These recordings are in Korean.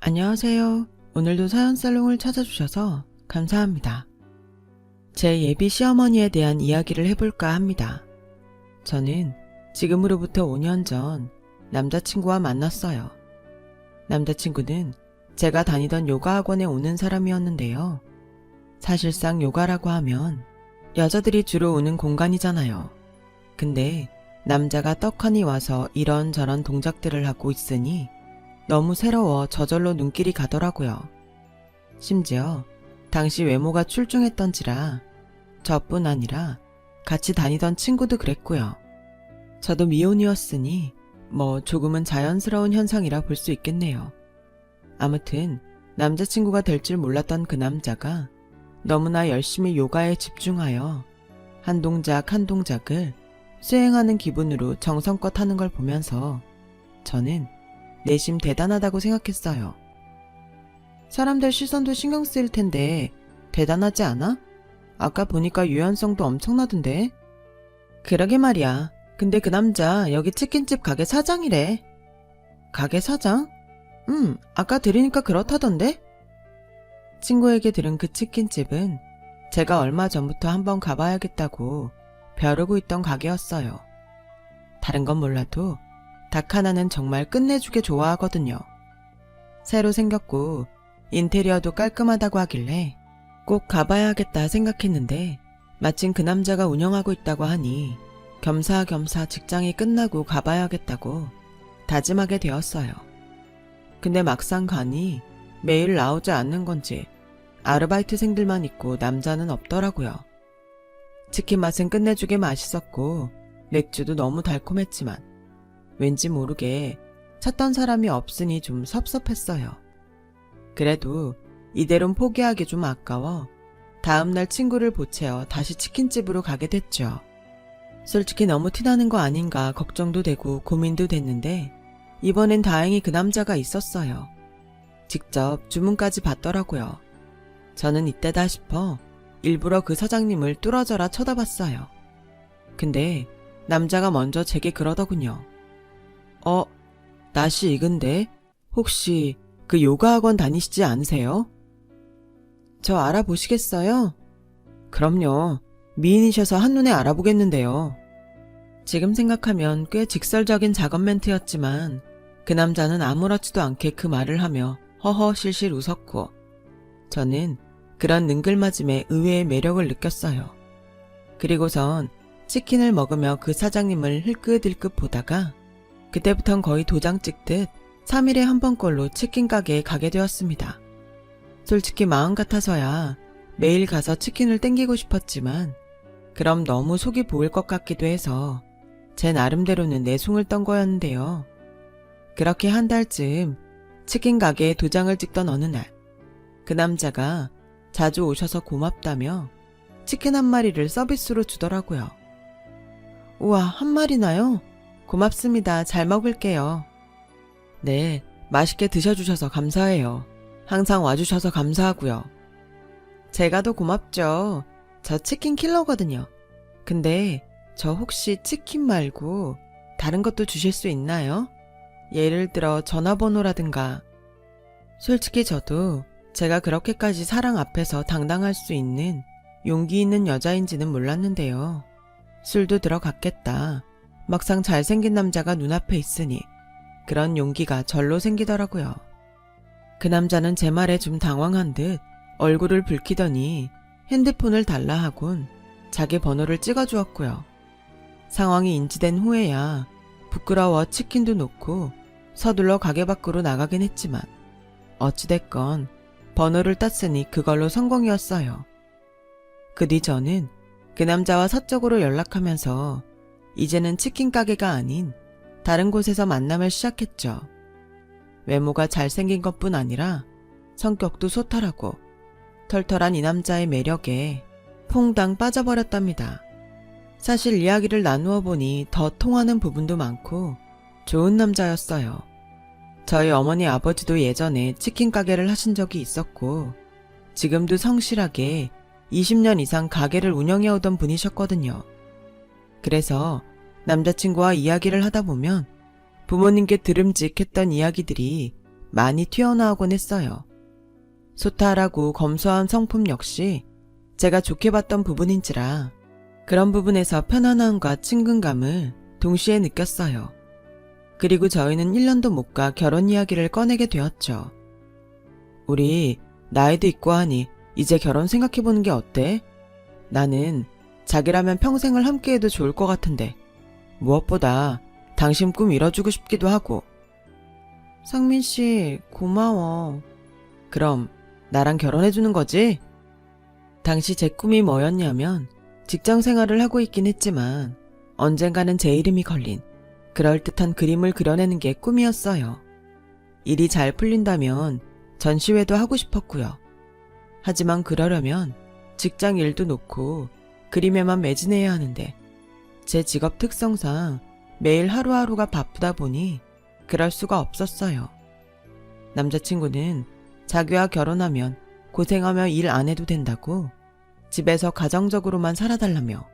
안녕하세요. 오늘도 사연살롱을 찾아주셔서 감사합니다. 제 예비 시어머니에 대한 이야기를 해볼까 합니다. 저는 지금으로부터 5년 전 남자친구와 만났어요. 남자친구는 제가 다니던 요가 학원에 오는 사람이었는데요. 사실상 요가라고 하면 여자들이 주로 오는 공간이잖아요. 근데 남자가 떡하니 와서 이런저런 동작들을 하고 있으니 너무 새로워 저절로 눈길이 가더라고요. 심지어 당시 외모가 출중했던지라 저뿐 아니라 같이 다니던 친구도 그랬고요. 저도 미혼이었으니 조금은 자연스러운 현상이라 볼 수 있겠네요. 아무튼 남자친구가 될 줄 몰랐던 그 남자가 너무나 열심히 요가에 집중하여 한 동작 한 동작을 수행하는 기분으로 정성껏 하는 걸 보면서 저는 내심 대단하다고 생각했어요. 사람들 시선도 신경 쓰일 텐데 대단하지 않아? 아까 보니까 유연성도 엄청나던데? 그러게 말이야. 근데 그 남자 여기 치킨집 가게 사장이래. 가게 사장? 아까 들으니까 그렇다던데? 친구에게 들은 그 치킨집은 제가 얼마 전부터 한번 가봐야겠다고 벼르고 있던 가게였어요. 다른 건 몰라도 닭 하나는 정말 끝내주게 좋아하거든요. 새로 생겼고 인테리어도 깔끔하다고 하길래 꼭 가봐야겠다 생각했는데 마침 그 남자가 운영하고 있다고 하니 겸사겸사 직장이 끝나고 가봐야겠다고 다짐하게 되었어요. 근데 막상 가니 매일 나오지 않는 건지 아르바이트생들만 있고 남자는 없더라고요. 치킨 맛은 끝내주게 맛있었고 맥주도 너무 달콤했지만 왠지 모르게 찾던 사람이 없으니 좀 섭섭했어요. 그래도 이대로는 포기하기 좀 아까워 다음날 친구를 보채어 다시 치킨집으로 가게 됐죠. 솔직히 너무 티나는 거 아닌가 걱정도 되고 고민도 됐는데 이번엔 다행히 그 남자가 있었어요. 직접 주문까지 받더라고요. 저는 이때다 싶어 일부러 그 사장님을 뚫어져라 쳐다봤어요. 근데 남자가 먼저 제게 그러더군요. 낯이 익은데 혹시 그 요가 학원 다니시지 않으세요? 저 알아보시겠어요? 그럼요. 미인이셔서 한눈에 알아보겠는데요. 지금 생각하면 꽤 직설적인 작업 멘트였지만 그 남자는 아무렇지도 않게 그 말을 하며 허허 실실 웃었고 저는 그런 능글맞음에 의외의 매력을 느꼈어요. 그리고선 치킨을 먹으며 그 사장님을 힐끗힐끗 보다가 그때부턴 거의 도장 찍듯 3일에 한 번꼴로 치킨 가게에 가게 되었습니다. 솔직히 마음 같아서야 매일 가서 치킨을 땡기고 싶었지만 그럼 너무 속이 보일 것 같기도 해서 제 나름대로는 내숭을 떤 거였는데요. 그렇게 한 달쯤 치킨 가게에 도장을 찍던 어느 날 그 남자가 자주 오셔서 고맙다며 치킨 한 마리를 서비스로 주더라고요. 우와, 한 마리나요? 고맙습니다. 잘 먹을게요. 네, 맛있게 드셔주셔서 감사해요. 항상 와주셔서 감사하고요. 제가 더 고맙죠. 저 치킨 킬러거든요. 근데 저 혹시 치킨 말고 다른 것도 주실 수 있나요? 예를 들어 전화번호라든가. 솔직히 저도 제가 그렇게까지 사랑 앞에서 당당할 수 있는 용기 있는 여자인지는 몰랐는데요. 술도 들어갔겠다. 막상 잘생긴 남자가 눈앞에 있으니 그런 용기가 절로 생기더라고요. 그 남자는 제 말에 좀 당황한 듯 얼굴을 붉히더니 핸드폰을 달라 하곤 자기 번호를 찍어주었고요. 상황이 인지된 후에야 부끄러워 치킨도 놓고 서둘러 가게 밖으로 나가긴 했지만 어찌됐건 번호를 땄으니 그걸로 성공이었어요. 그 뒤 저는 그 남자와 사적으로 연락하면서 이제는 치킨 가게가 아닌 다른 곳에서 만남을 시작했죠. 외모가 잘생긴 것뿐 아니라 성격도 소탈하고 털털한 이 남자의 매력에 퐁당 빠져버렸답니다. 사실 이야기를 나누어 보니 더 통하는 부분도 많고 좋은 남자였어요. 저희 어머니 아버지도 예전에 치킨 가게를 하신 적이 있었고 지금도 성실하게 20년 이상 가게를 운영해오던 분이셨거든요. 그래서 남자친구와 이야기를 하다 보면 부모님께 들음직했던 이야기들이 많이 튀어나오곤 했어요. 소탈하고 검소한 성품 역시 제가 좋게 봤던 부분인지라 그런 부분에서 편안함과 친근감을 동시에 느꼈어요. 그리고 저희는 1년도 못 가 결혼 이야기를 꺼내게 되었죠. 우리 나이도 있고 하니 이제 결혼 생각해보는 게 어때? 나는 자기라면 평생을 함께해도 좋을 것 같은데 무엇보다 당신 꿈 이뤄주고 싶기도 하고. 상민 씨, 고마워. 그럼 나랑 결혼해주는 거지? 당시 제 꿈이 뭐였냐면 직장 생활을 하고 있긴 했지만 언젠가는 제 이름이 걸린 그럴듯한 그림을 그려내는 게 꿈이었어요. 일이 잘 풀린다면 전시회도 하고 싶었고요. 하지만 그러려면 직장 일도 놓고 그림에만 매진해야 하는데 제 직업 특성상 매일 하루하루가 바쁘다 보니 그럴 수가 없었어요. 남자친구는 자기와 결혼하면 고생하며 일 안 해도 된다고 집에서 가정적으로만 살아달라며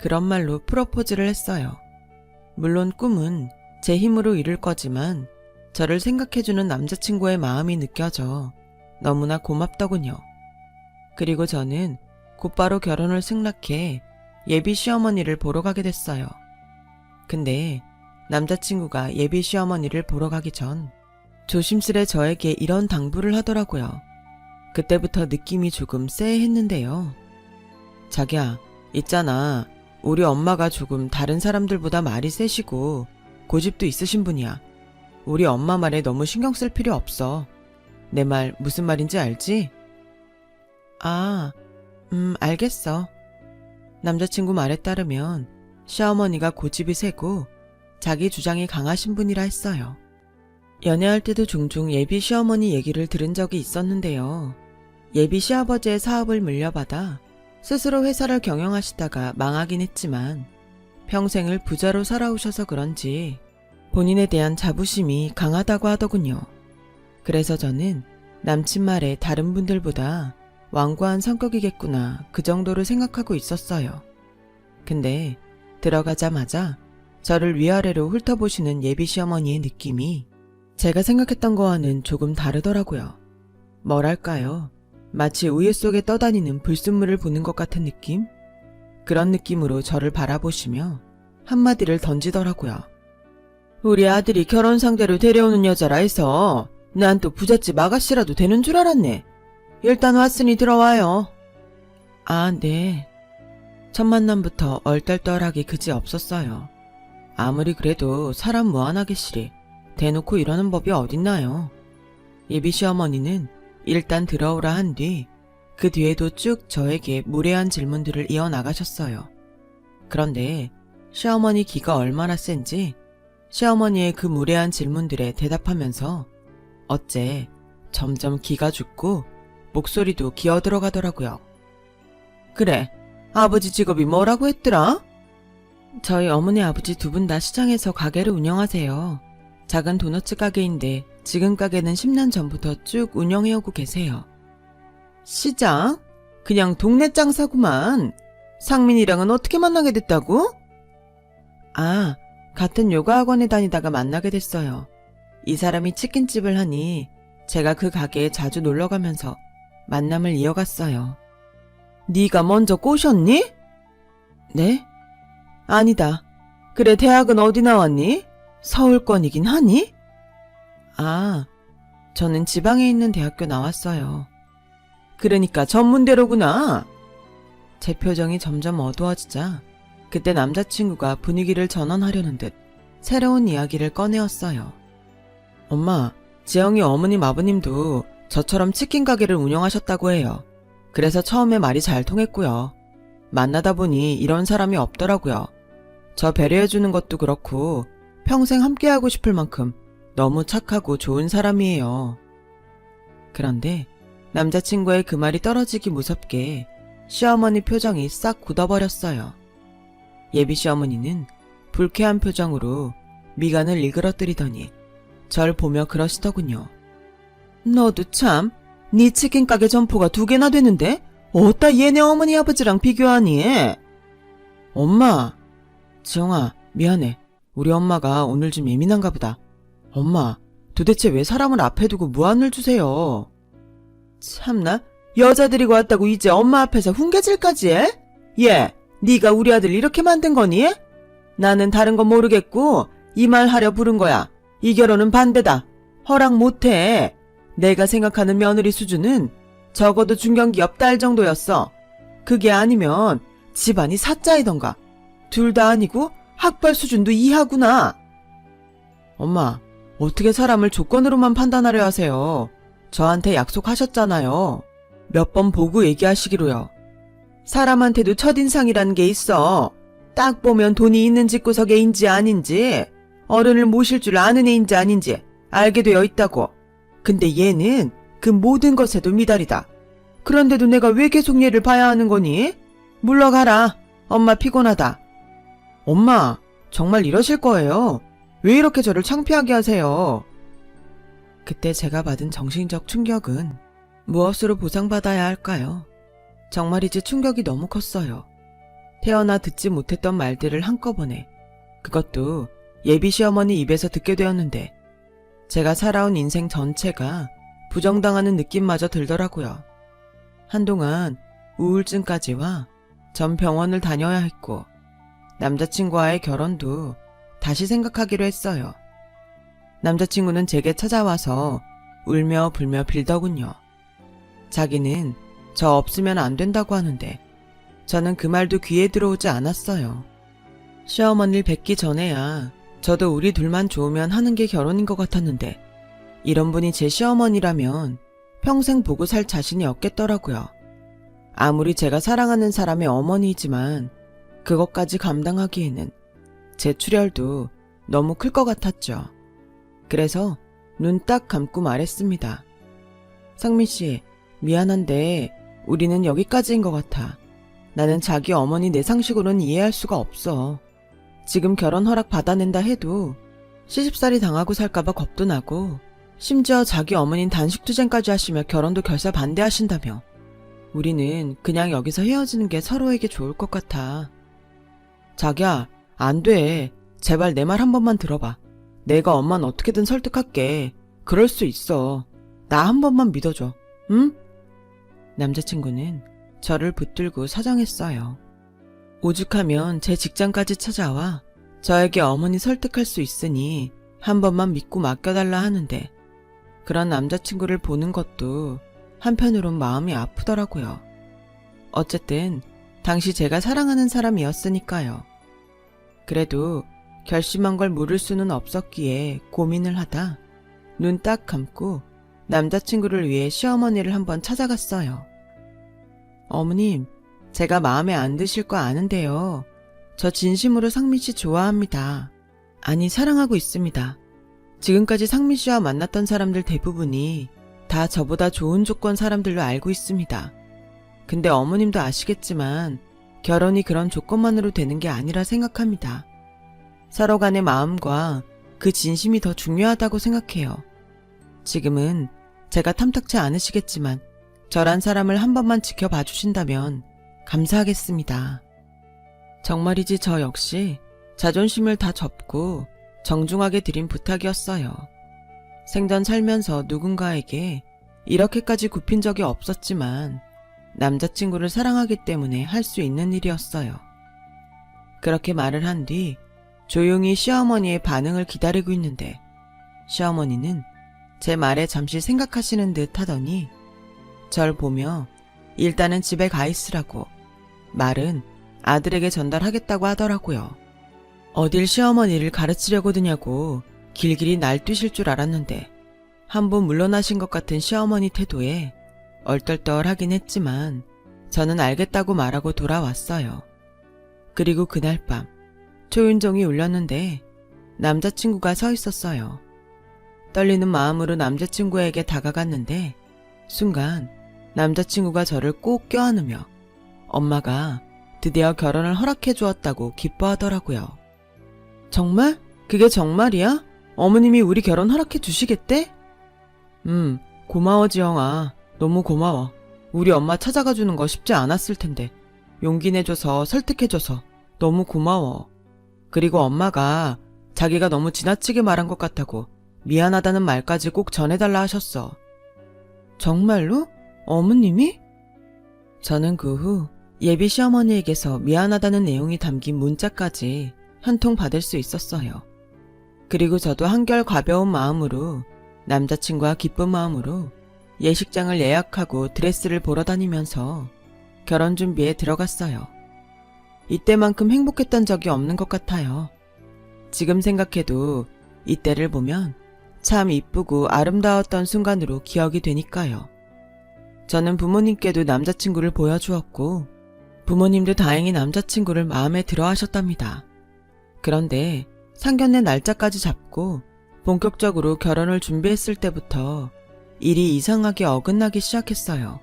그런 말로 프로포즈를 했어요. 물론 꿈은 제 힘으로 이룰 거지만 저를 생각해주는 남자친구의 마음이 느껴져 너무나 고맙더군요. 그리고 저는 곧바로 결혼을 승낙해 예비 시어머니를 보러 가게 됐어요. 근데 남자친구가 예비 시어머니를 보러 가기 전 조심스레 저에게 이런 당부를 하더라고요. 그때부터 느낌이 조금 쎄했는데요. 자기야, 있잖아. 우리 엄마가 조금 다른 사람들보다 말이 세시고 고집도 있으신 분이야. 우리 엄마 말에 너무 신경 쓸 필요 없어. 내 말 무슨 말인지 알지? 아, 알겠어. 남자친구 말에 따르면 시어머니가 고집이 세고 자기 주장이 강하신 분이라 했어요. 연애할 때도 종종 예비 시어머니 얘기를 들은 적이 있었는데요. 예비 시아버지의 사업을 물려받아 스스로 회사를 경영하시다가 망하긴 했지만 평생을 부자로 살아오셔서 그런지 본인에 대한 자부심이 강하다고 하더군요. 그래서 저는 남친 말에 다른 분들보다 완고한 성격이겠구나 그 정도로 생각하고 있었어요. 근데 들어가자마자 저를 위아래로 훑어보시는 예비 시어머니의 느낌이 제가 생각했던 거와는 조금 다르더라고요. 뭐랄까요? 마치 우유 속에 떠다니는 불순물을 보는 것 같은 느낌? 그런 느낌으로 저를 바라보시며 한마디를 던지더라고요. 우리 아들이 결혼 상대로 데려오는 여자라 해서 난 또 부잣집 아가씨라도 되는 줄 알았네. 일단 왔으니 들어와요. 아, 네. 첫 만남부터 얼떨떨하기 그지 없었어요. 아무리 그래도 사람 무한하게시리 대놓고 이러는 법이 어딨나요. 예비 시어머니는 일단 들어오라 한 뒤 그 뒤에도 쭉 저에게 무례한 질문들을 이어나가셨어요. 그런데 시어머니 기가 얼마나 센지 시어머니의 그 무례한 질문들에 대답하면서 어째 점점 기가 죽고 목소리도 기어들어가더라고요. 그래, 아버지 직업이 뭐라고 했더라? 저희 어머니 아버지 두 분 다 시장에서 가게를 운영하세요. 작은 도너츠 가게인데 지금 가게는 10년 전부터 쭉 운영해오고 계세요. 시장? 그냥 동네 장사구만. 상민이랑은 어떻게 만나게 됐다고? 아, 같은 요가 학원에 다니다가 만나게 됐어요. 이 사람이 치킨집을 하니 제가 그 가게에 자주 놀러가면서 만남을 이어갔어요. 네가 먼저 꼬셨니? 네? 아니다. 그래, 대학은 어디 나왔니? 서울권이긴 하니? 아, 저는 지방에 있는 대학교 나왔어요. 그러니까 전문대로구나. 제 표정이 점점 어두워지자 그때 남자친구가 분위기를 전환하려는 듯 새로운 이야기를 꺼내었어요. 엄마, 지영이 어머님 아버님도 저처럼 치킨 가게를 운영하셨다고 해요. 그래서 처음에 말이 잘 통했고요. 만나다 보니 이런 사람이 없더라고요. 저 배려해주는 것도 그렇고 평생 함께하고 싶을 만큼 너무 착하고 좋은 사람이에요. 그런데 남자친구의 그 말이 떨어지기 무섭게 시어머니 표정이 싹 굳어버렸어요. 예비 시어머니는 불쾌한 표정으로 미간을 일그러뜨리더니 절 보며 그러시더군요. 너도 참, 네 치킨 가게 점포가 2개나 되는데 어따 얘네 어머니 아버지랑 비교하니? 엄마, 지영아, 미안해. 우리 엄마가 오늘 좀 예민한가 보다. 엄마, 도대체 왜 사람을 앞에 두고 무안을 주세요? 참나, 여자 데리고 왔다고 이제 엄마 앞에서 훈계질까지 해? 얘, 네가 우리 아들 이렇게 만든 거니? 나는 다른 건 모르겠고 이 말 하려 부른 거야. 이 결혼은 반대다. 허락 못해. 내가 생각하는 며느리 수준은 적어도 중견기업 딸 정도였어. 그게 아니면 집안이 사자이던가. 둘 다 아니고 학벌 수준도 이하구나. 엄마, 어떻게 사람을 조건으로만 판단하려 하세요? 저한테 약속하셨잖아요. 몇 번 보고 얘기하시기로요. 사람한테도 첫인상이라는 게 있어. 딱 보면 돈이 있는 집구석애인지 아닌지, 어른을 모실 줄 아는 애인지 아닌지 알게 되어 있다고. 근데 얘는 그 모든 것에도 미달이다. 그런데도 내가 왜 계속 얘를 봐야 하는 거니? 물러가라. 엄마 피곤하다. 엄마, 정말 이러실 거예요? 왜 이렇게 저를 창피하게 하세요? 그때 제가 받은 정신적 충격은 무엇으로 보상받아야 할까요? 정말이지 충격이 너무 컸어요. 태어나 듣지 못했던 말들을 한꺼번에, 그것도 예비 시어머니 입에서 듣게 되었는데 제가 살아온 인생 전체가 부정당하는 느낌마저 들더라고요. 한동안 우울증까지와 전 병원을 다녀야 했고 남자친구와의 결혼도 다시 생각하기로 했어요. 남자친구는 제게 찾아와서 울며 불며 빌더군요. 자기는 저 없으면 안 된다고 하는데 저는 그 말도 귀에 들어오지 않았어요. 시어머니를 뵙기 전에야 저도 우리 둘만 좋으면 하는 게 결혼인 것 같았는데 이런 분이 제 시어머니라면 평생 보고 살 자신이 없겠더라고요. 아무리 제가 사랑하는 사람의 어머니이지만 그것까지 감당하기에는 제 출혈도 너무 클 것 같았죠. 그래서 눈 딱 감고 말했습니다. 상민 씨, 미안한데 우리는 여기까지인 것 같아. 나는 자기 어머니 내 상식으로는 이해할 수가 없어. 지금 결혼 허락 받아낸다 해도 시집살이 당하고 살까봐 겁도 나고 심지어 자기 어머니는 단식투쟁까지 하시며 결혼도 결사 반대하신다며. 우리는 그냥 여기서 헤어지는 게 서로에게 좋을 것 같아. 자기야, 안 돼. 제발 내 말 한 번만 들어봐. 내가 엄마는 어떻게든 설득할게. 그럴 수 있어. 나 한 번만 믿어줘. 응? 남자친구는 저를 붙들고 사정했어요. 오죽하면 제 직장까지 찾아와 저에게 어머니 설득할 수 있으니 한 번만 믿고 맡겨달라 하는데 그런 남자친구를 보는 것도 한편으론 마음이 아프더라고요. 어쨌든 당시 제가 사랑하는 사람이었으니까요. 그래도 결심한 걸 물을 수는 없었기에 고민을 하다 눈 딱 감고 남자친구를 위해 시어머니를 한번 찾아갔어요. 어머님, 제가 마음에 안 드실 거 아는데요. 저 진심으로 상민 씨 좋아합니다. 아니, 사랑하고 있습니다. 지금까지 상민 씨와 만났던 사람들 대부분이 다 저보다 좋은 조건 사람들로 알고 있습니다. 근데 어머님도 아시겠지만 결혼이 그런 조건만으로 되는 게 아니라 생각합니다. 서로 간의 마음과 그 진심이 더 중요하다고 생각해요. 지금은 제가 탐탁치 않으시겠지만 저란 사람을 한 번만 지켜봐 주신다면 감사하겠습니다. 정말이지 저 역시 자존심을 다 접고 정중하게 드린 부탁이었어요. 생전 살면서 누군가에게 이렇게까지 굽힌 적이 없었지만 남자친구를 사랑하기 때문에 할 수 있는 일이었어요. 그렇게 말을 한 뒤 조용히 시어머니의 반응을 기다리고 있는데 시어머니는 제 말에 잠시 생각하시는 듯 하더니 절 보며 일단은 집에 가 있으라고 말은 아들에게 전달하겠다고 하더라고요. 어딜 시어머니를 가르치려고 드냐고 길길이 날뛰실 줄 알았는데 한 번 물러나신 것 같은 시어머니 태도에 얼떨떨하긴 했지만 저는 알겠다고 말하고 돌아왔어요. 그리고 그날 밤 초인종이 울렸는데 남자친구가 서 있었어요. 떨리는 마음으로 남자친구에게 다가갔는데 순간 남자친구가 저를 꼭 껴안으며 엄마가 드디어 결혼을 허락해 주었다고 기뻐하더라고요. 정말? 그게 정말이야? 어머님이 우리 결혼 허락해 주시겠대? 고마워 지영아. 너무 고마워. 우리 엄마 찾아가 주는 거 쉽지 않았을 텐데 용기 내줘서 설득해줘서 너무 고마워. 그리고 엄마가 자기가 너무 지나치게 말한 것 같다고 미안하다는 말까지 꼭 전해달라 하셨어. 정말로? 어머님이? 저는 그 후 예비 시어머니에게서 미안하다는 내용이 담긴 문자까지 한 통 받을 수 있었어요. 그리고 저도 한결 가벼운 마음으로, 남자친구와 기쁜 마음으로 예식장을 예약하고 드레스를 보러 다니면서 결혼 준비에 들어갔어요. 이때만큼 행복했던 적이 없는 것 같아요. 지금 생각해도 이때를 보면 참 이쁘고 아름다웠던 순간으로 기억이 되니까요. 저는 부모님께도 남자친구를 보여주었고 부모님도 다행히 남자친구를 마음에 들어 하셨답니다. 그런데 상견례 날짜까지 잡고 본격적으로 결혼을 준비했을 때부터 일이 이상하게 어긋나기 시작했어요.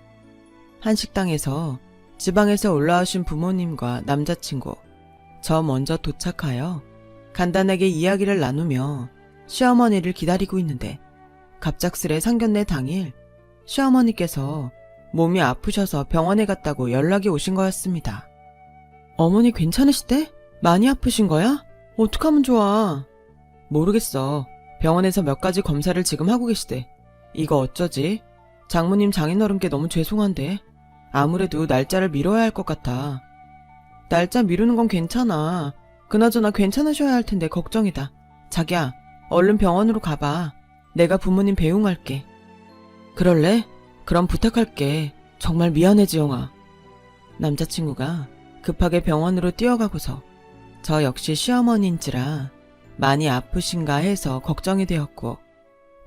한식당에서 지방에서 올라오신 부모님과 남자친구, 저 먼저 도착하여 간단하게 이야기를 나누며 시어머니를 기다리고 있는데 갑작스레 상견례 당일 시어머니께서 몸이 아프셔서 병원에 갔다고 연락이 오신 거였습니다. 어머니 괜찮으시대? 많이 아프신 거야? 어떡하면 좋아? 모르겠어. 병원에서 몇 가지 검사를 지금 하고 계시대. 이거 어쩌지? 장모님 장인어른께 너무 죄송한데 아무래도 날짜를 미뤄야 할 것 같아. 날짜 미루는 건 괜찮아. 그나저나 괜찮으셔야 할 텐데 걱정이다. 자기야, 얼른 병원으로 가봐. 내가 부모님 배웅할게. 그럴래? 그럼 부탁할게. 정말 미안해, 지영아. 남자친구가 급하게 병원으로 뛰어가고서 저 역시 시어머니인지라 많이 아프신가 해서 걱정이 되었고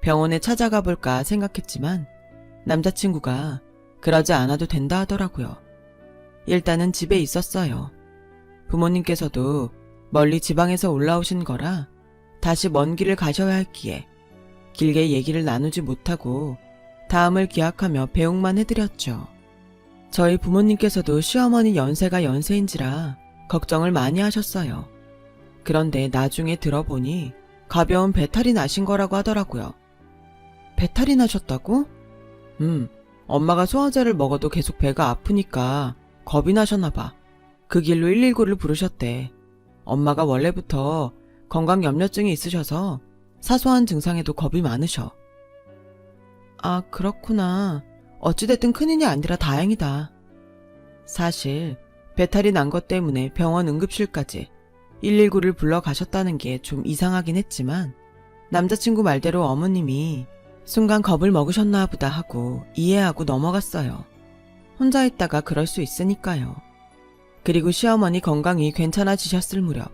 병원에 찾아가 볼까 생각했지만 남자친구가 그러지 않아도 된다 하더라고요. 일단은 집에 있었어요. 부모님께서도 멀리 지방에서 올라오신 거라 다시 먼 길을 가셔야 했기에 길게 얘기를 나누지 못하고 다음을 기약하며 배웅만 해드렸죠. 저희 부모님께서도 시어머니 연세가 연세인지라 걱정을 많이 하셨어요. 그런데 나중에 들어보니 가벼운 배탈이 나신 거라고 하더라고요. 배탈이 나셨다고? 엄마가 소화제를 먹어도 계속 배가 아프니까 겁이 나셨나 봐. 그 길로 119를 부르셨대. 엄마가 원래부터 건강염려증이 있으셔서 사소한 증상에도 겁이 많으셔. 아, 그렇구나. 어찌됐든 큰일이 아니라 다행이다. 사실 배탈이 난 것 때문에 병원 응급실까지 119를 불러가셨다는 게 좀 이상하긴 했지만 남자친구 말대로 어머님이 순간 겁을 먹으셨나 보다 하고 이해하고 넘어갔어요. 혼자 있다가 그럴 수 있으니까요. 그리고 시어머니 건강이 괜찮아지셨을 무렵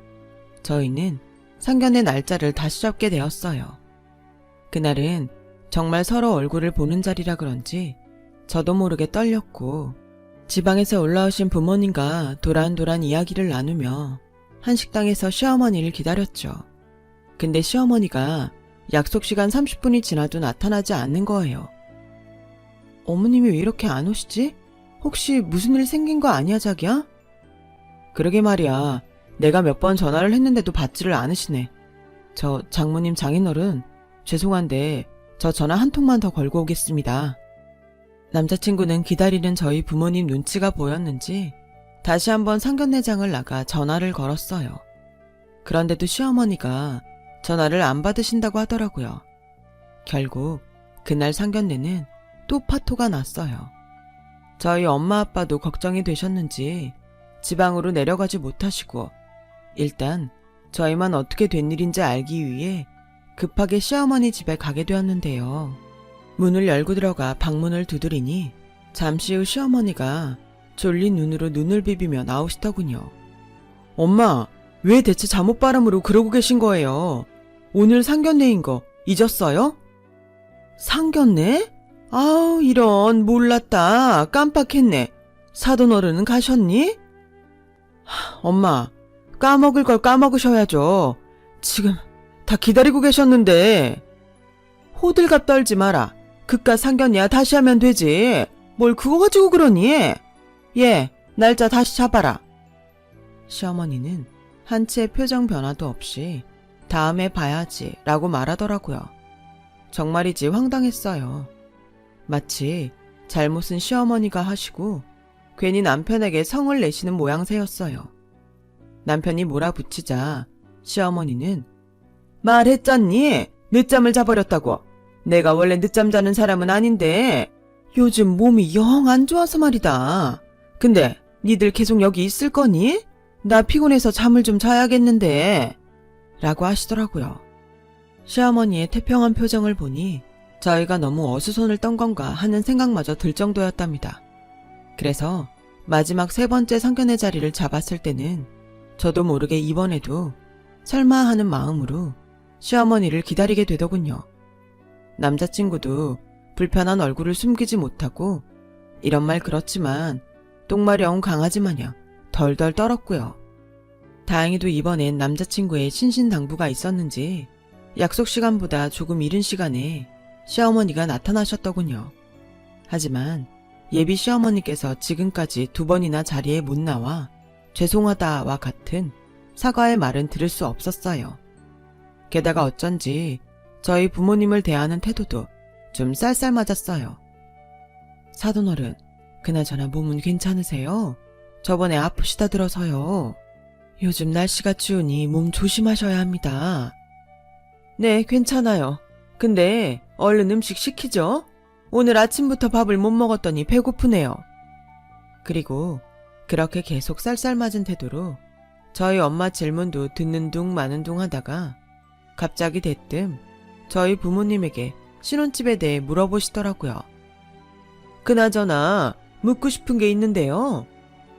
저희는 상견례 날짜를 다시 잡게 되었어요. 그날은 정말 서로 얼굴을 보는 자리라 그런지 저도 모르게 떨렸고 지방에서 올라오신 부모님과 도란도란 이야기를 나누며 한식당에서 시어머니를 기다렸죠. 근데 시어머니가 약속 시간 30분이 지나도 나타나지 않는 거예요. 어머님이 왜 이렇게 안 오시지? 혹시 무슨 일 생긴 거 아니야, 자기야? 그러게 말이야. 내가 몇 번 전화를 했는데도 받지를 않으시네. 저 장모님 장인어른, 죄송한데 저 전화 한 통만 더 걸고 오겠습니다. 남자친구는 기다리는 저희 부모님 눈치가 보였는지 다시 한번 상견례장을 나가 전화를 걸었어요. 그런데도 시어머니가 전화를 안 받으신다고 하더라고요. 결국 그날 상견례는 또 파토가 났어요. 저희 엄마 아빠도 걱정이 되셨는지 지방으로 내려가지 못하시고 일단 저희만 어떻게 된 일인지 알기 위해 급하게 시어머니 집에 가게 되었는데요. 문을 열고 들어가 방문을 두드리니 잠시 후 시어머니가 졸린 눈으로 눈을 비비며 나오시더군요. 엄마, 왜 대체 잠옷바람으로 그러고 계신 거예요? 오늘 상견례인 거 잊었어요? 상견례? 아우, 이런, 몰랐다. 깜빡했네. 사돈 어른은 가셨니? 엄마, 까먹을 걸 까먹으셔야죠. 지금 다 기다리고 계셨는데. 호들갑 떨지 마라. 그깟 상견례야 다시 하면 되지. 뭘 그거 가지고 그러니? 예, 날짜 다시 잡아라. 시어머니는 한치의 표정 변화도 없이 다음에 봐야지 라고 말하더라고요. 정말이지 황당했어요. 마치 잘못은 시어머니가 하시고 괜히 남편에게 성을 내시는 모양새였어요. 남편이 몰아붙이자 시어머니는 말했잖니? 늦잠을 자버렸다고. 내가 원래 늦잠 자는 사람은 아닌데 요즘 몸이 영 안 좋아서 말이다. 근데 니들 계속 여기 있을 거니? 나 피곤해서 잠을 좀 자야겠는데 라고 하시더라고요. 시어머니의 태평한 표정을 보니 저희가 너무 어수선을 떤 건가 하는 생각마저 들 정도였답니다. 그래서 마지막 3번째 상견례 자리를 잡았을 때는 저도 모르게 이번에도 설마 하는 마음으로 시어머니를 기다리게 되더군요. 남자친구도 불편한 얼굴을 숨기지 못하고 이런 말 그렇지만 똥마려운 강아지 마냥 덜덜 떨었고요. 다행히도 이번엔 남자친구의 신신당부가 있었는지 약속 시간보다 조금 이른 시간에 시어머니가 나타나셨더군요. 하지만 예비 시어머니께서 지금까지 2번이나 자리에 못 나와 죄송하다와 같은 사과의 말은 들을 수 없었어요. 게다가 어쩐지 저희 부모님을 대하는 태도도 좀 쌀쌀 맞았어요. 사돈어른, 그나저나 몸은 괜찮으세요? 저번에 아프시다 들어서요. 요즘 날씨가 추우니 몸 조심하셔야 합니다. 네, 괜찮아요. 근데 얼른 음식 시키죠? 오늘 아침부터 밥을 못 먹었더니 배고프네요. 그리고 그렇게 계속 쌀쌀 맞은 태도로 저희 엄마 질문도 듣는 둥 마는 둥 하다가 갑자기 대뜸 저희 부모님에게 신혼집에 대해 물어보시더라고요. 그나저나 묻고 싶은 게 있는데요.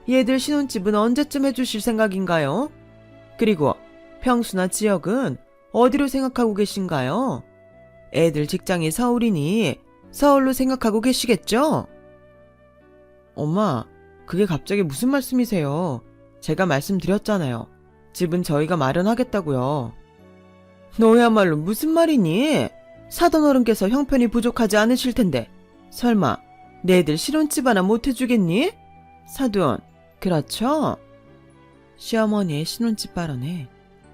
얘들 신혼집은 언제쯤 해주실 생각인가요? 그리고 평수나 지역은 어디로 생각하고 계신가요? 애들 직장이 서울이니 서울로 생각하고 계시겠죠? 엄마, 그게 갑자기 무슨 말씀이세요? 제가 말씀드렸잖아요. 집은 저희가 마련하겠다고요. 너야말로 무슨 말이니? 사돈어른께서 형편이 부족하지 않으실 텐데 설마 내들 신혼집 하나 못 해주겠니? 사돈, 그렇죠? 시어머니의 신혼집 발언에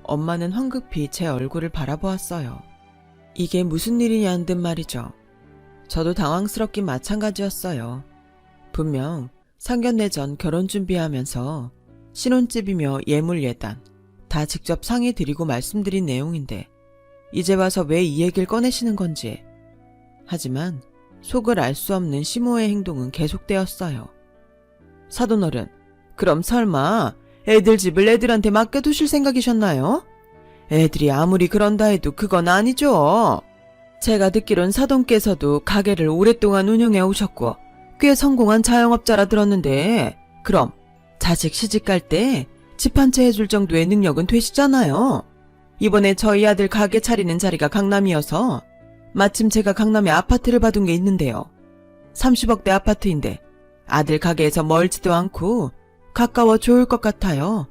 엄마는 황급히 제 얼굴을 바라보았어요. 이게 무슨 일이냐는 듯 말이죠. 저도 당황스럽긴 마찬가지였어요. 분명 상견례 전 결혼 준비하면서 신혼집이며 예물 예단 다 직접 상의 드리고 말씀드린 내용인데 이제 와서 왜 이 얘기를 꺼내시는 건지. 하지만 속을 알 수 없는 시모의 행동은 계속되었어요. 사돈어른, 그럼 설마 애들 집을 애들한테 맡겨두실 생각이셨나요? 애들이 아무리 그런다 해도 그건 아니죠. 제가 듣기론 사돈께서도 가게를 오랫동안 운영해 오셨고 꽤 성공한 자영업자라 들었는데 그럼 자식 시집갈 때 집 한 채 해줄 정도의 능력은 되시잖아요. 이번에 저희 아들 가게 차리는 자리가 강남이어서 마침 제가 강남에 아파트를 받은 게 있는데요. 30억대 아파트인데 아들 가게에서 멀지도 않고 가까워 좋을 것 같아요.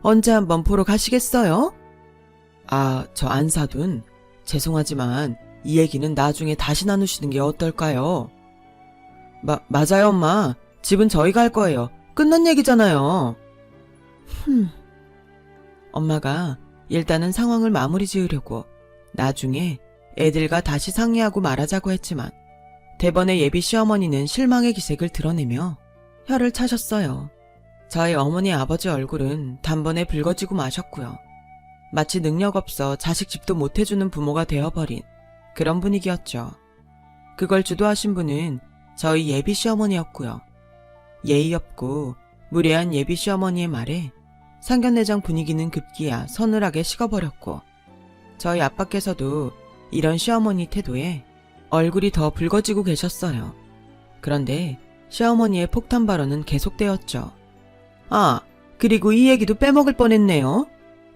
언제 한번 보러 가시겠어요? 아, 저 안사돈, 죄송하지만 이 얘기는 나중에 다시 나누시는 게 어떨까요? 맞아요, 엄마. 집은 저희가 할 거예요. 끝난 얘기잖아요. 엄마가 일단은 상황을 마무리 지으려고 나중에 애들과 다시 상의하고 말하자고 했지만 대번에 예비 시어머니는 실망의 기색을 드러내며 혀를 차셨어요. 저희 어머니 아버지 얼굴은 단번에 붉어지고 마셨고요. 마치 능력 없어 자식 집도 못 해주는 부모가 되어버린 그런 분위기였죠. 그걸 주도하신 분은 저희 예비 시어머니였고요. 예의 없고 무례한 예비 시어머니의 말에 상견례장 분위기는 급기야 서늘하게 식어버렸고 저희 아빠께서도 이런 시어머니 태도에 얼굴이 더 붉어지고 계셨어요. 그런데 시어머니의 폭탄 발언은 계속되었죠. 아, 그리고 이 얘기도 빼먹을 뻔했네요.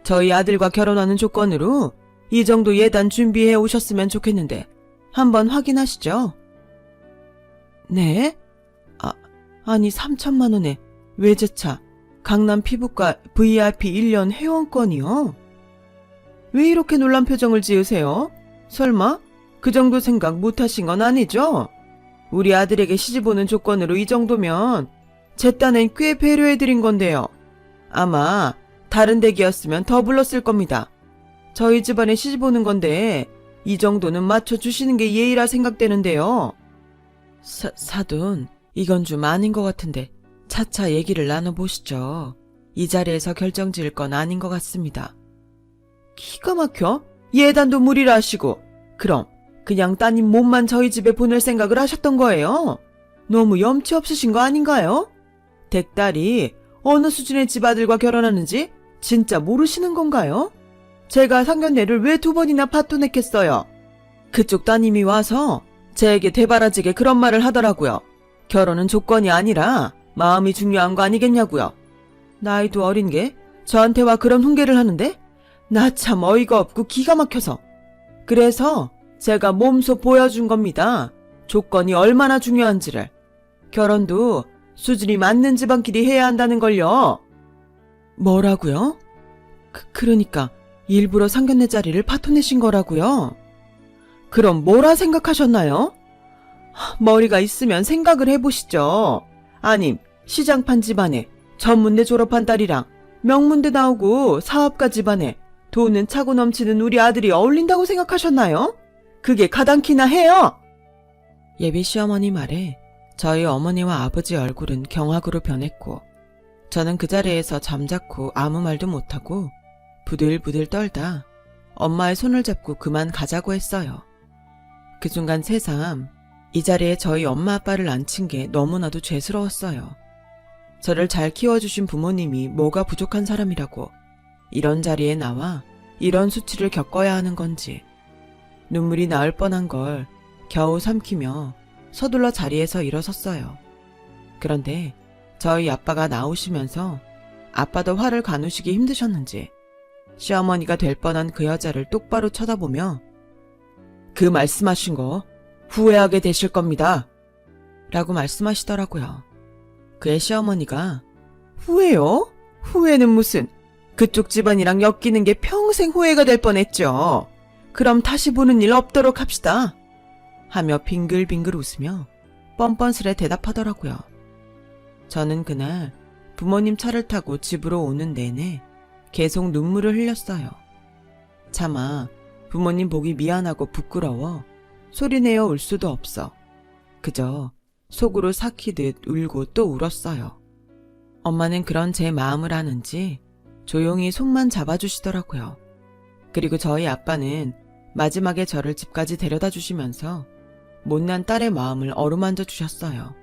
저희 아들과 결혼하는 조건으로 이 정도 예단 준비해 오셨으면 좋겠는데 한번 확인하시죠. 네? 아니 3천만 원에 외제차, 강남 피부과 VIP 1년 회원권이요? 왜 이렇게 놀란 표정을 지으세요? 설마 그 정도 생각 못 하신 건 아니죠? 우리 아들에게 시집 오는 조건으로 이 정도면 제 딴엔 꽤 배려해드린 건데요. 아마 다른 댁이었으면 더 불렀을 겁니다. 저희 집안에 시집 오는 건데 이 정도는 맞춰주시는 게 예의라 생각되는데요. 사돈, 이건 좀 아닌 것 같은데 차차 얘기를 나눠보시죠. 이 자리에서 결정 지을 건 아닌 것 같습니다. 기가 막혀? 예단도 무리라 하시고 그럼 그냥 따님 몸만 저희 집에 보낼 생각을 하셨던 거예요? 너무 염치 없으신 거 아닌가요? 댁딸이 어느 수준의 집아들과 결혼하는지 진짜 모르시는 건가요? 제가 상견례를 왜 2번이나 파토냈겠어요? 그쪽 따님이 와서 제게 대바라지게 그런 말을 하더라고요. 결혼은 조건이 아니라 마음이 중요한 거 아니겠냐고요. 나이도 어린 게 저한테 와 그런 훈계를 하는데 나 참 어이가 없고 기가 막혀서. 그래서 제가 몸소 보여준 겁니다. 조건이 얼마나 중요한지를. 결혼도 수준이 맞는 집안끼리 해야 한다는 걸요. 뭐라고요? 그러니까 일부러 상견례 자리를 파토내신 거라고요? 그럼 뭐라 생각하셨나요? 머리가 있으면 생각을 해보시죠. 아님 시장판 집안에 전문대 졸업한 딸이랑 명문대 나오고 사업가 집안에 돈은 차고 넘치는 우리 아들이 어울린다고 생각하셨나요? 그게 가당키나 해요? 예비 시어머니 말에 저희 어머니와 아버지 얼굴은 경악으로 변했고 저는 그 자리에서 잠자코 아무 말도 못하고 부들부들 떨다 엄마의 손을 잡고 그만 가자고 했어요. 그 순간 새삼 이 자리에 저희 엄마 아빠를 앉힌 게 너무나도 죄스러웠어요. 저를 잘 키워주신 부모님이 뭐가 부족한 사람이라고 이런 자리에 나와 이런 수치를 겪어야 하는 건지 눈물이 나올 뻔한 걸 겨우 삼키며 서둘러 자리에서 일어섰어요. 그런데 저희 아빠가 나오시면서 아빠도 화를 가누시기 힘드셨는지 시어머니가 될 뻔한 그 여자를 똑바로 쳐다보며 그 말씀하신 거 후회하게 되실 겁니다. 라고 말씀하시더라고요. 그의 시어머니가 후회요? 후회는 무슨 그쪽 집안이랑 엮이는 게 평생 후회가 될 뻔했죠. 그럼 다시 보는 일 없도록 합시다. 하며 빙글빙글 웃으며 뻔뻔스레 대답하더라고요. 저는 그날 부모님 차를 타고 집으로 오는 내내 계속 눈물을 흘렸어요. 차마 부모님 보기 미안하고 부끄러워 소리내어 울 수도 없어 그저 속으로 삭히듯 울고 또 울었어요. 엄마는 그런 제 마음을 아는지 조용히 손만 잡아주시더라고요. 그리고 저희 아빠는 마지막에 저를 집까지 데려다 주시면서 못난 딸의 마음을 어루만져 주셨어요.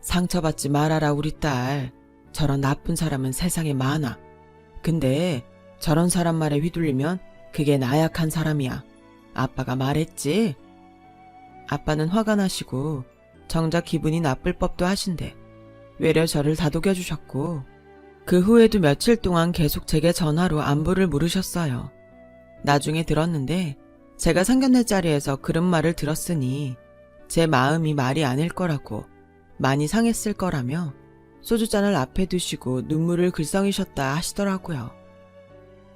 상처받지 말아라 우리 딸. 저런 나쁜 사람은 세상에 많아. 근데 저런 사람 말에 휘둘리면 그게 나약한 사람이야. 아빠가 말했지? 아빠는 화가 나시고 정작 기분이 나쁠 법도 하신데 외려 저를 다독여 주셨고 그 후에도 며칠 동안 계속 제게 전화로 안부를 물으셨어요. 나중에 들었는데 제가 상견례 자리에서 그런 말을 들었으니 제 마음이 말이 아닐 거라고 많이 상했을 거라며 소주잔을 앞에 두시고 눈물을 글썽이셨다 하시더라고요.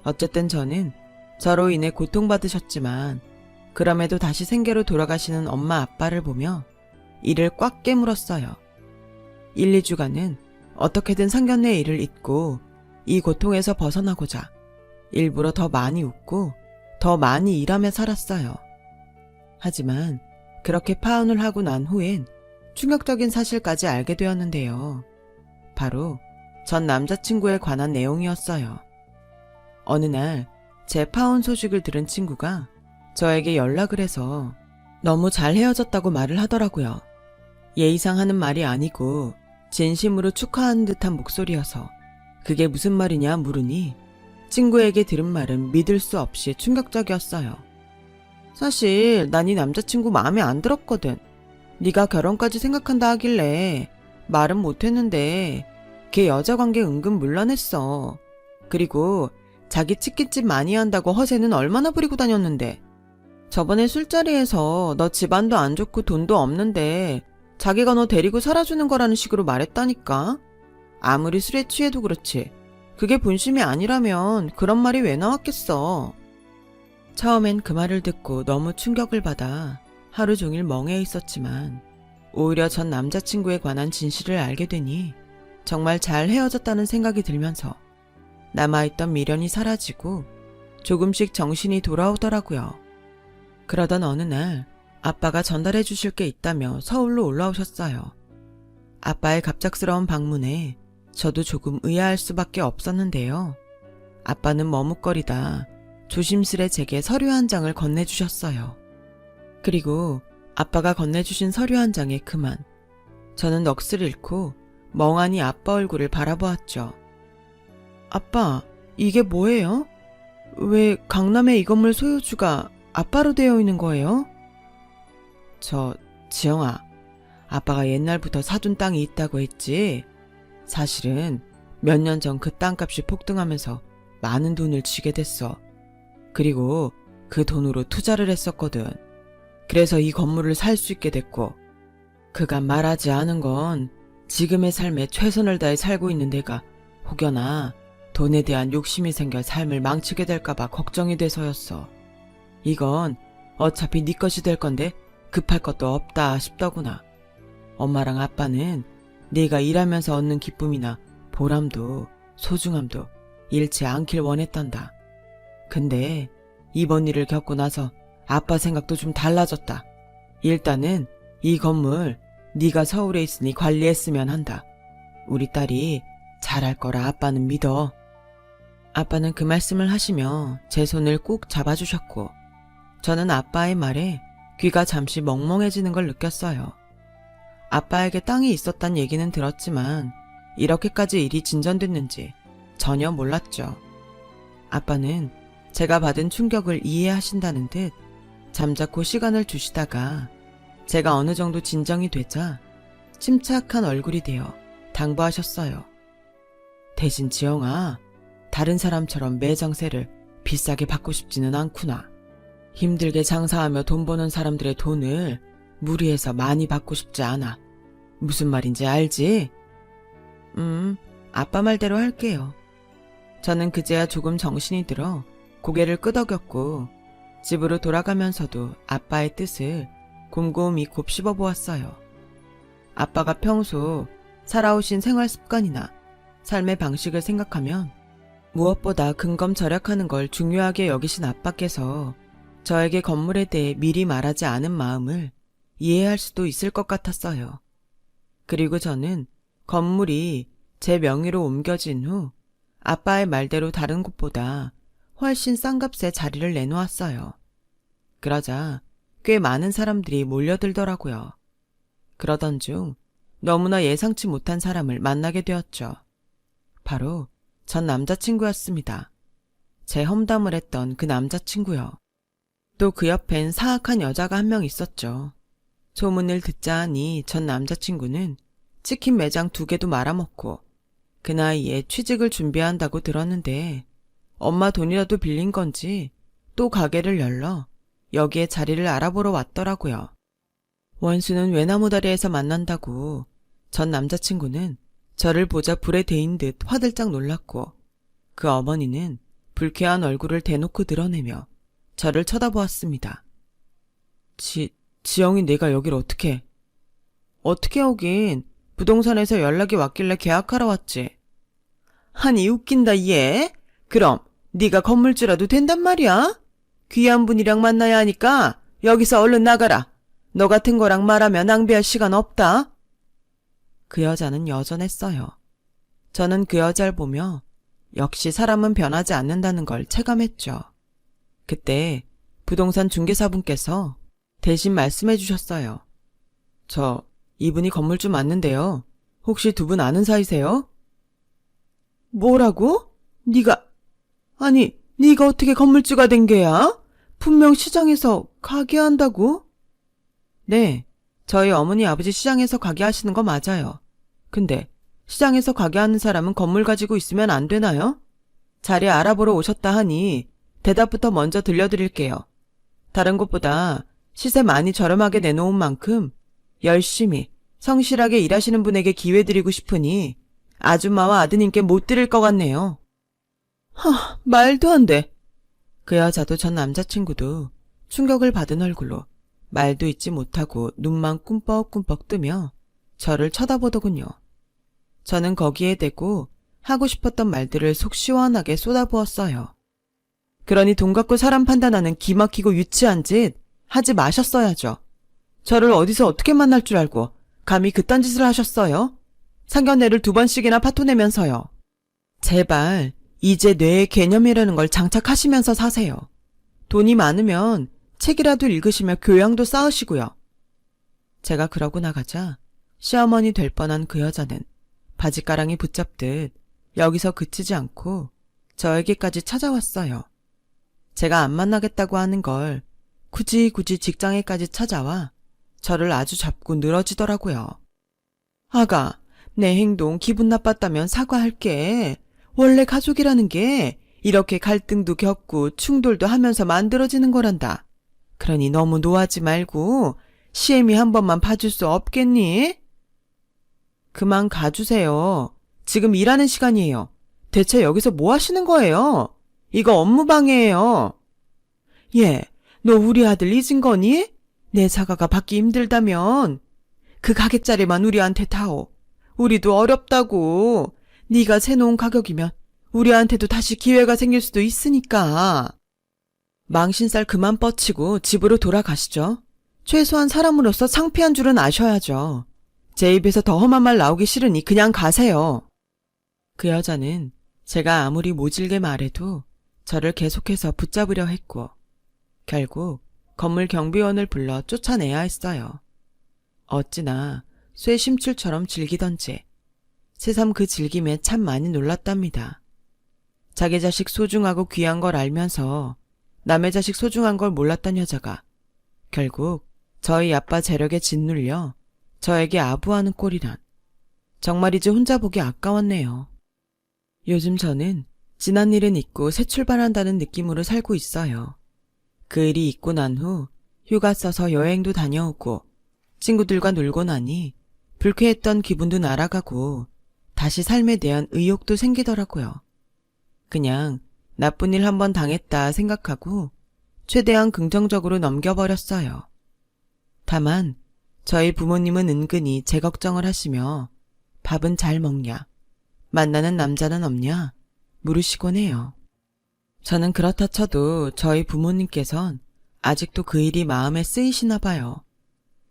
어쨌든 저는 저로 인해 고통받으셨지만 그럼에도 다시 생계로 돌아가시는 엄마 아빠를 보며 이를 꽉 깨물었어요. 1, 2주간은 어떻게든 상견례 일을 잊고 이 고통에서 벗어나고자 일부러 더 많이 웃고 더 많이 일하며 살았어요. 하지만 그렇게 파혼을 하고 난 후엔 충격적인 사실까지 알게 되었는데요. 바로 전 남자친구에 관한 내용이었어요. 어느 날 제 파혼 소식을 들은 친구가 저에게 연락을 해서 너무 잘 헤어졌다고 말을 하더라고요. 예의상 하는 말이 아니고 진심으로 축하하는 듯한 목소리여서 그게 무슨 말이냐 물으니 친구에게 들은 말은 믿을 수 없이 충격적이었어요. 사실 난 이 남자친구 마음에 안 들었거든. 네가 결혼까지 생각한다 하길래 말은 못했는데 걔 여자 관계 은근 물러냈어. 그리고 자기 치킨집 많이 한다고 허세는 얼마나 부리고 다녔는데 저번에 술자리에서 너 집안도 안 좋고 돈도 없는데 자기가 너 데리고 살아주는 거라는 식으로 말했다니까. 아무리 술에 취해도 그렇지 그게 본심이 아니라면 그런 말이 왜 나왔겠어. 처음엔 그 말을 듣고 너무 충격을 받아 하루 종일 멍해 있었지만 오히려 전 남자친구에 관한 진실을 알게 되니 정말 잘 헤어졌다는 생각이 들면서 남아있던 미련이 사라지고 조금씩 정신이 돌아오더라고요. 그러던 어느 날 아빠가 전달해 주실 게 있다며 서울로 올라오셨어요. 아빠의 갑작스러운 방문에 저도 조금 의아할 수밖에 없었는데요. 아빠는 머뭇거리다 조심스레 제게 서류 한 장을 건네주셨어요. 그리고 아빠가 건네주신 서류 한 장에 그만. 저는 넋을 잃고 멍하니 아빠 얼굴을 바라보았죠. 아빠, 이게 뭐예요? 왜 강남의 이 건물 소유주가 아빠로 되어 있는 거예요? 지영아, 아빠가 옛날부터 사둔 땅이 있다고 했지. 사실은 몇 년 전 그 땅값이 폭등하면서 많은 돈을 쥐게 됐어. 그리고 그 돈으로 투자를 했었거든. 그래서 이 건물을 살 수 있게 됐고, 그간 말하지 않은 건 지금의 삶에 최선을 다해 살고 있는 내가 혹여나 돈에 대한 욕심이 생겨 삶을 망치게 될까봐 걱정이 돼서였어. 이건 어차피 네 것이 될 건데 급할 것도 없다 싶더구나. 엄마랑 아빠는 네가 일하면서 얻는 기쁨이나 보람도 소중함도 잃지 않길 원했단다. 근데 이번 일을 겪고 나서 아빠 생각도 좀 달라졌다. 일단은 이 건물 네가 서울에 있으니 관리했으면 한다. 우리 딸이 잘할 거라 아빠는 믿어. 아빠는 그 말씀을 하시며 제 손을 꾹 잡아주셨고, 저는 아빠의 말에 귀가 잠시 멍멍해지는 걸 느꼈어요. 아빠에게 땅이 있었단 얘기는 들었지만 이렇게까지 일이 진전됐는지 전혀 몰랐죠. 아빠는 제가 받은 충격을 이해하신다는 듯 잠자코 시간을 주시다가 제가 어느 정도 진정이 되자 침착한 얼굴이 되어 당부하셨어요. 대신 지영아, 다른 사람처럼 매장세를 비싸게 받고 싶지는 않구나. 힘들게 장사하며 돈 버는 사람들의 돈을 무리해서 많이 받고 싶지 않아. 무슨 말인지 알지? 아빠 말대로 할게요. 저는 그제야 조금 정신이 들어 고개를 끄덕였고 집으로 돌아가면서도 아빠의 뜻을 곰곰이 곱씹어 보았어요. 아빠가 평소 살아오신 생활 습관이나 삶의 방식을 생각하면 무엇보다 근검절약하는 걸 중요하게 여기신 아빠께서 저에게 건물에 대해 미리 말하지 않은 마음을 이해할 수도 있을 것 같았어요. 그리고 저는 건물이 제 명의로 옮겨진 후 아빠의 말대로 다른 곳보다 훨씬 싼 값에 자리를 내놓았어요. 그러자 꽤 많은 사람들이 몰려들더라고요. 그러던 중 너무나 예상치 못한 사람을 만나게 되었죠. 바로 전 남자친구였습니다. 제 험담을 했던 그 남자친구요. 또 그 옆엔 사악한 여자가 한 명 있었죠. 소문을 듣자 하니 전 남자친구는 치킨 매장 2개도 말아먹고 그 나이에 취직을 준비한다고 들었는데 엄마 돈이라도 빌린 건지 또 가게를 열러 여기에 자리를 알아보러 왔더라고요. 원수는 외나무다리에서 만난다고 전 남자친구는 저를 보자 불에 데인 듯 화들짝 놀랐고, 그 어머니는 불쾌한 얼굴을 대놓고 드러내며 저를 쳐다보았습니다. 지영이 내가 여길 어떻게 오긴 부동산에서 연락이 왔길래 계약하러 왔지. 아니 웃긴다 얘. 그럼 네가 건물주라도 된단 말이야? 귀한 분이랑 만나야 하니까 여기서 얼른 나가라. 너 같은 거랑 말하면 낭비할 시간 없다. 그 여자는 여전했어요. 저는 그 여자를 보며 역시 사람은 변하지 않는다는 걸 체감했죠. 그때 부동산 중개사분께서 대신 말씀해 주셨어요. 이분이 건물주 맞는데요. 혹시 두 분 아는 사이세요? 뭐라고? 네가 어떻게 건물주가 된 게야? 분명 시장에서 가게 한다고? 네, 저희 어머니 아버지 시장에서 가게 하시는 거 맞아요. 근데 시장에서 가게 하는 사람은 건물 가지고 있으면 안 되나요? 자리 알아보러 오셨다 하니 대답부터 먼저 들려드릴게요. 다른 곳보다 시세 많이 저렴하게 내놓은 만큼 열심히 성실하게 일하시는 분에게 기회 드리고 싶으니 아줌마와 아드님께 못 드릴 것 같네요. 말도 안 돼. 그 여자도 전 남자친구도 충격을 받은 얼굴로 말도 잇지 못하고 눈만 꿈뻑꿈뻑 뜨며 저를 쳐다보더군요. 저는 거기에 대고 하고 싶었던 말들을 속 시원하게 쏟아부었어요. 그러니 돈 갖고 사람 판단하는 기막히고 유치한 짓 하지 마셨어야죠. 저를 어디서 어떻게 만날 줄 알고 감히 그딴 짓을 하셨어요? 상견례를 2번씩이나 파토내면서요. 제발 이제 뇌에 개념이라는 걸 장착하시면서 사세요. 돈이 많으면 책이라도 읽으시며 교양도 쌓으시고요. 제가 그러고 나가자 시어머니 될 뻔한 그 여자는 바짓가랑이 붙잡듯 여기서 그치지 않고 저에게까지 찾아왔어요. 제가 안 만나겠다고 하는 걸 굳이 직장에까지 찾아와 저를 아주 잡고 늘어지더라고요. 아가, 내 행동 기분 나빴다면 사과할게. 원래 가족이라는 게 이렇게 갈등도 겪고 충돌도 하면서 만들어지는 거란다. 그러니 너무 노하지 말고 시애미 한 번만 봐줄 수 없겠니? 그만 가주세요. 지금 일하는 시간이에요. 대체 여기서 뭐 하시는 거예요? 이거 업무 방해예요. 예, 너 우리 아들 잊은 거니? 내 사과가 받기 힘들다면 그 가게자리만 우리한테 타오. 우리도 어렵다고. 네가 세놓은 가격이면 우리한테도 다시 기회가 생길 수도 있으니까. 망신살 그만 뻗치고 집으로 돌아가시죠. 최소한 사람으로서 창피한 줄은 아셔야죠. 제 입에서 더 험한 말 나오기 싫으니 그냥 가세요. 그 여자는 제가 아무리 모질게 말해도 저를 계속해서 붙잡으려 했고 결국 건물 경비원을 불러 쫓아내야 했어요. 어찌나 쇠 심줄처럼 질기던지 새삼 그 질김에 참 많이 놀랐답니다. 자기 자식 소중하고 귀한 걸 알면서 남의 자식 소중한 걸 몰랐던 여자가 결국 저희 아빠 재력에 짓눌려 저에게 아부하는 꼴이란 정말이지 혼자 보기 아까웠네요. 요즘 저는 지난 일은 잊고 새 출발한다는 느낌으로 살고 있어요. 그 일이 있고 난 후 휴가 써서 여행도 다녀오고 친구들과 놀고 나니 불쾌했던 기분도 날아가고 다시 삶에 대한 의욕도 생기더라고요. 그냥 나쁜 일 한번 당했다 생각하고 최대한 긍정적으로 넘겨버렸어요. 다만 저희 부모님은 은근히 제 걱정을 하시며 밥은 잘 먹냐, 만나는 남자는 없냐 물으시곤 해요. 저는 그렇다 쳐도 저희 부모님께선 아직도 그 일이 마음에 쓰이시나 봐요.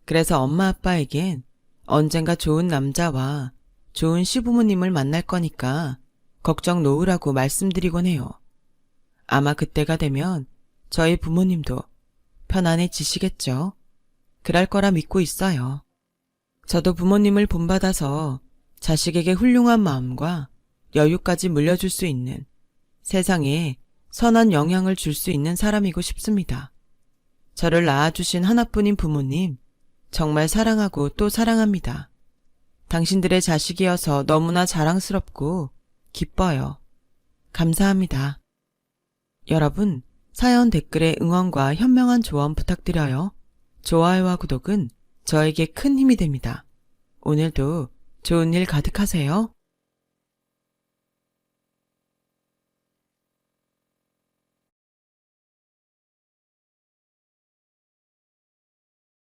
그래서 엄마 아빠에겐 언젠가 좋은 남자와 좋은 시부모님을 만날 거니까 걱정 놓으라고 말씀드리곤 해요. 아마 그때가 되면 저희 부모님도 편안해지시겠죠. 그럴 거라 믿고 있어요. 저도 부모님을 본받아서 자식에게 훌륭한 마음과 여유까지 물려줄 수 있는 세상에 선한 영향을 줄 수 있는 사람이고 싶습니다. 저를 낳아주신 하나뿐인 부모님 정말 사랑하고 또 사랑합니다. 당신들의 자식이어서 너무나 자랑스럽고 기뻐요. 감사합니다. 여러분, 사연 댓글에 응원과 현명한 조언 부탁드려요. 좋아요와 구독은 저에게 큰 힘이 됩니다. 오늘도 좋은 일 가득하세요.